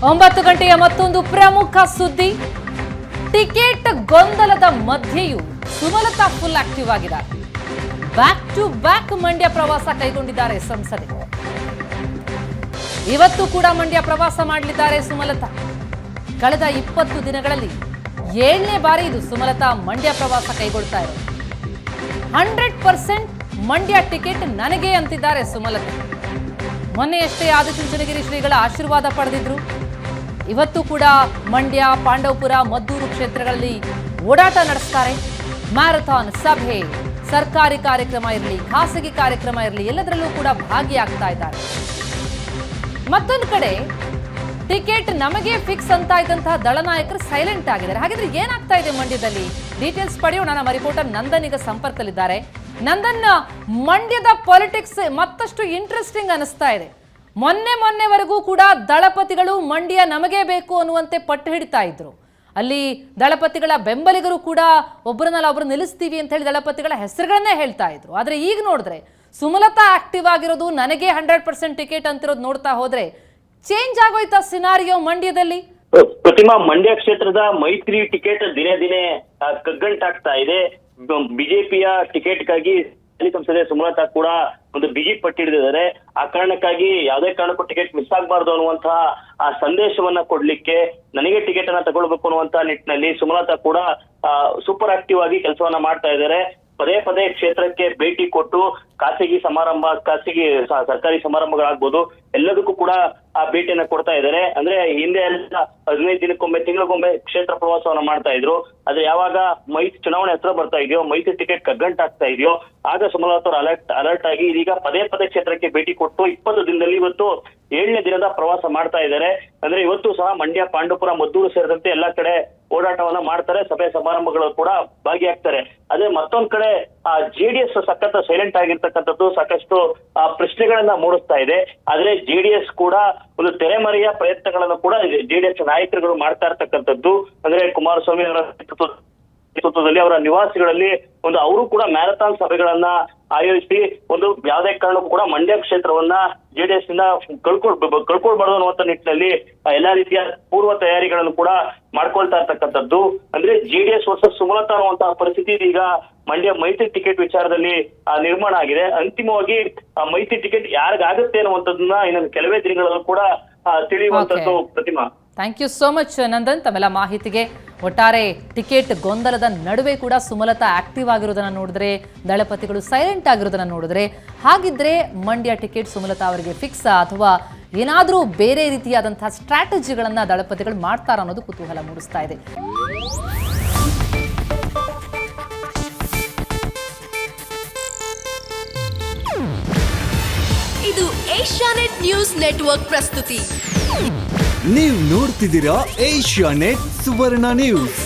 9 ಗಂಟೆಯ ಮತ್ತೊಂದು ಪ್ರಮುಖ ಸುದ್ದಿ. ಟಿಕೆಟ್ ಗೊಂದಲದ ಮಧ್ಯೆಯೂ ಸುಮಲತಾ ಫುಲ್ ಆಕ್ಟಿವ್ ಆಗಿದ್ದಾರೆ. ಬ್ಯಾಕ್ ಟು ಬ್ಯಾಕ್ ಮಂಡ್ಯ ಪ್ರವಾಸ ಕೈಗೊಂಡಿದ್ದಾರೆ ಸಂಸದೆ. ಇವತ್ತು ಕೂಡ ಮಂಡ್ಯ ಪ್ರವಾಸ ಮಾಡಲಿದ್ದಾರೆ ಸುಮಲತಾ. ಕಳೆದ 20 ದಿನಗಳಲ್ಲಿ 7ನೇ ಬಾರಿ ಇದು ಸುಮಲತಾ ಮಂಡ್ಯ ಪ್ರವಾಸ ಕೈಗೊಳ್ತಾ ಇರೋದು. 100% ಮಂಡ್ಯ ಟಿಕೆಟ್ ನನಗೆ ಅಂತಿದ್ದಾರೆ ಸುಮಲತಾ. ಮೊನ್ನೆಯಷ್ಟೇ ಆದಿಚುಂಚನಗಿರಿ ಶ್ರೀಗಳ ಆಶೀರ್ವಾದ ಪಡೆದಿದ್ರು. ಇವತ್ತು ಕೂಡ ಮಂಡ್ಯ, ಪಾಂಡವಪುರ, ಮದ್ದೂರು ಕ್ಷೇತ್ರಗಳಲ್ಲಿ ಓಡಾಟ ನಡೆಸ್ತಾರೆ. ಮ್ಯಾರಥಾನ್, ಸಭೆ, ಸರ್ಕಾರಿ ಕಾರ್ಯಕ್ರಮ ಇರಲಿ, ಖಾಸಗಿ ಕಾರ್ಯಕ್ರಮ ಇರಲಿ, ಎಲ್ಲದರಲ್ಲೂ ಕೂಡ ಭಾಗಿಯಾಗ್ತಾ ಇದ್ದಾರೆ. ಮತ್ತೊಂದು ಕಡೆ ಟಿಕೆಟ್ ನಮಗೆ ಫಿಕ್ಸ್ ಅಂತ ಇದ್ದಂತಹ ದಳನಾಯಕರು ಸೈಲೆಂಟ್ ಆಗಿದ್ದಾರೆ. ಹಾಗಿದ್ರೆ ಏನಾಗ್ತಾ ಇದೆ ಮಂಡ್ಯದಲ್ಲಿ? ಡೀಟೇಲ್ಸ್ ಪಡೆಯೋಣ. ನಮ್ಮ ರಿಪೋರ್ಟರ್ ನಂದನ್ ಈಗ ಸಂಪರ್ಕದಲ್ಲಿದ್ದಾರೆ. ನಂದನ್, ಮಂಡ್ಯದ ಪಾಲಿಟಿಕ್ಸ್ ಮತ್ತಷ್ಟು ಇಂಟ್ರೆಸ್ಟಿಂಗ್ ಅನಿಸ್ತಾ ಇದೆ. ಮೊನ್ನೆವರೆಗೂ ಕೂಡ ದಳಪತಿಗಳು ಮಂಡ್ಯ ನಮಗೆ ಬೇಕು ಅನ್ನುವಂತೆ ಪಟ್ಟು ಹಿಡಿತಾ ಇದ್ರು. ಅಲ್ಲಿ ದಳಪತಿಗಳ ಬೆಂಬಲಿಗರು ಕೂಡ ಒಬ್ಬರನ್ನೆಲ್ಲ ಒಬ್ಬರು ನಿಲ್ಲಿಸ್ತೀವಿ ಅಂತ ಹೇಳಿ ದಳಪತಿಗಳ ಹೆಸರುಗಳನ್ನೇ ಹೇಳ್ತಾ ಇದ್ರು. ಆದ್ರೆ ಈಗ ನೋಡಿದ್ರೆ ಸುಮಲತಾ ಆಕ್ಟಿವ್ ಆಗಿರೋದು, ನನಗೆ 100% ಟಿಕೆಟ್ ಅಂತಿರೋದು ನೋಡ್ತಾ ಹೋದ್ರೆ ಚೇಂಜ್ ಆಗೋಯ್ತಾ ಸಿನಾರಿಯೋ ಮಂಡ್ಯದಲ್ಲಿ? ಪ್ರತಿಮಾ, ಮಂಡ್ಯ ಕ್ಷೇತ್ರದ ಮೈತ್ರಿ ಟಿಕೆಟ್ ದಿನೇ ದಿನೇ ಕಗ್ಗಂಟಾಗ್ತಾ ಇದೆ. ಬಿಜೆಪಿಯ ಟಿಕೆಟ್ಗಾಗಿ ಸಂಸದೆ ಸುಮಲತಾ ಕೂಡ ಒಂದು ಬಿಗಿ ಪಟ್ಟಿಡಿದ್ದಾರೆ. ಆ ಕಾರಣಕ್ಕಾಗಿ ಯಾವುದೇ ಕಾರಣಕ್ಕೂ ಟಿಕೆಟ್ ಮಿಸ್ ಆಗಬಾರ್ದು ಅನ್ನುವಂತಹ ಆ ಸಂದೇಶವನ್ನ ಕೊಡ್ಲಿಕ್ಕೆ, ನನಗೆ ಟಿಕೆಟ್ ಅನ್ನ ತಗೊಳ್ಬೇಕು ಅನ್ನುವಂತಹ ನಿಟ್ಟಿನಲ್ಲಿ ಸುಮಲತಾ ಕೂಡ ಸೂಪರ್ ಆಕ್ಟಿವ್ ಆಗಿ ಕೆಲಸವನ್ನ ಮಾಡ್ತಾ ಇದ್ದಾರೆ. ಪದೇ ಕ್ಷೇತ್ರಕ್ಕೆ ಭೇಟಿ ಕೊಟ್ಟು ಖಾಸಗಿ ಸರ್ಕಾರಿ ಸಮಾರಂಭಗಳಾಗ್ಬೋದು, ಎಲ್ಲದಕ್ಕೂ ಕೂಡ ಆ ಭೇಟಿಯನ್ನ ಕೊಡ್ತಾ ಇದ್ದಾರೆ. ಅಂದ್ರೆ ಹಿಂದೆ ಎಲ್ಲ 15 ದಿನಕ್ಕೊಮ್ಮೆ, ತಿಂಗಳಿಗೊಮ್ಮೆ ಕ್ಷೇತ್ರ ಪ್ರವಾಸವನ್ನ ಮಾಡ್ತಾ ಇದ್ರು. ಆದ್ರೆ ಯಾವಾಗ ಚುನಾವಣೆ ಹತ್ರ ಬರ್ತಾ ಇದೆಯೋ, ಮೈತ್ರಿ ಟಿಕೆಟ್ ಕಗ್ಗಂಟಾಗ್ತಾ ಇದೆಯೋ, ಆಗ ಸುಮಲತಾ ಅಲರ್ಟ್ ಆಗಿ ಇದೀಗ ಪದೇ ಕ್ಷೇತ್ರಕ್ಕೆ ಭೇಟಿ ಕೊಟ್ಟು 20 ದಿನದಲ್ಲಿ ಇವತ್ತು 7ನೇ ದಿನದ ಪ್ರವಾಸ ಮಾಡ್ತಾ ಇದ್ದಾರೆ. ಅಂದ್ರೆ ಇವತ್ತು ಸಹ ಮಂಡ್ಯ, ಪಾಂಡವಪುರ, ಮದ್ದೂರು ಸೇರಿದಂತೆ ಎಲ್ಲಾ ಕಡೆ ಓಡಾಟವನ್ನ ಮಾಡ್ತಾರೆ. ಸಭೆ ಸಮಾರಂಭಗಳು ಕೂಡ ಭಾಗಿಯಾಗ್ತಾರೆ. ಅದೇ ಮತ್ತೊಂದ್ ಕಡೆ ಜೆಡಿಎಸ್ ಸಖತ್ ಸೈಲೆಂಟ್ ಆಗಿರ್ತಕ್ಕಂಥದ್ದು ಸಾಕಷ್ಟು ಪ್ರಶ್ನೆಗಳನ್ನ ಮೂಡಿಸ್ತಾ ಇದೆ. ಆದ್ರೆ ಜೆಡಿಎಸ್ ಕೂಡ ಒಂದು ತೆರೆಮರೆಯ ಪ್ರಯತ್ನಗಳನ್ನು ಕೂಡ ಜೆಡಿಎಸ್ ನಾಯಕರುಗಳು ಮಾಡ್ತಾ ಇರ್ತಕ್ಕಂಥದ್ದು. ಅಂದ್ರೆ ಕುಮಾರಸ್ವಾಮಿ ಅವರ ನೇತೃತ್ವದಲ್ಲಿ ಅವರ ನಿವಾಸಿಗಳಲ್ಲಿ ಅವರು ಕೂಡ ಮ್ಯಾರಥಾನ್ ಸಭೆಗಳನ್ನ ಆಯೋಜಿಸಿ ಒಂದು ಯಾವುದೇ ಕಾರಣಕ್ಕೂ ಕೂಡ ಮಂಡ್ಯ ಕ್ಷೇತ್ರವನ್ನ ಜೆಡಿಎಸ್ ನಿಂದ ಕಳ್ಕೊಳ್ಬಾರ್ದು ಅನ್ನುವಂತ ನಿಟ್ಟಿನಲ್ಲಿ ಎಲ್ಲಾ ರೀತಿಯ ಪೂರ್ವ ತಯಾರಿಗಳನ್ನು ಕೂಡ ಮಾಡ್ಕೊಳ್ತಾ ಇರ್ತಕ್ಕಂಥದ್ದು. ಅಂದ್ರೆ ಜೆಡಿಎಸ್ ವರ್ಸಸ್ ಸುಮಲತಾ ಅನ್ನುವಂತಹ ಪರಿಸ್ಥಿತಿ ಈಗ ಮಂಡ್ಯ ಮೈತ್ರಿ ಟಿಕೆಟ್ ವಿಚಾರದಲ್ಲಿ ನಿರ್ಮಾಣ ಆಗಿದೆ. ಅಂತಿಮವಾಗಿ ಮೈತ್ರಿ ಟಿಕೆಟ್ ಯಾರಿಗಾಗುತ್ತೆ ಅನ್ನುವಂಥದ್ದನ್ನ ಇನ್ನೊಂದು ಕೆಲವೇ ದಿನಗಳಲ್ಲೂ ಕೂಡ ತಿಳಿಯುವಂತದ್ದು. Pratima, thank you so much Nandan, ತಮ್ಮೆಲ್ಲ ಮಾಹಿತಿಗೆ. ಒಟ್ಟಾರೆ ಟಿಕೆಟ್ ಗೊಂದಲದ ನಡುವೆ ಕೂಡ ಸುಮಲತಾ ಆಕ್ಟಿವ್ ಆಗಿರೋದನ್ನ ನೋಡಿದ್ರೆ, ದಳಪತಿಗಳು ಸೈಲೆಂಟ್ ಆಗಿರೋದನ್ನ ನೋಡಿದ್ರೆ, ಹಾಗಿದ್ರೆ ಮಂಡ್ಯ ಟಿಕೆಟ್ ಸುಮಲತಾ ಅವರಿಗೆ ಫಿಕ್ಸ್ ಅಥವಾ ಏನಾದರೂ ಬೇರೆ ರೀತಿಯಾದಂತಹ ಸ್ಟ್ರಾಟಜಿಗಳನ್ನ ದಳಪತಿಗಳು ಮಾಡ್ತಾರ ಅನ್ನೋದು ಕುತೂಹಲ ಮೂಡಿಸ್ತಾ ಇದೆ. ಇದು ಏಷ್ಯಾನೆಟ್ ನ್ಯೂಸ್ ನೆಟ್ವರ್ಕ್ ಪ್ರಸ್ತುತಿ. ನೀವು ನೋಡ್ತಿದ್ದೀರಾ ಏಷ್ಯಾನೆಟ್ ಸುವರ್ಣ ನ್ಯೂಸ್.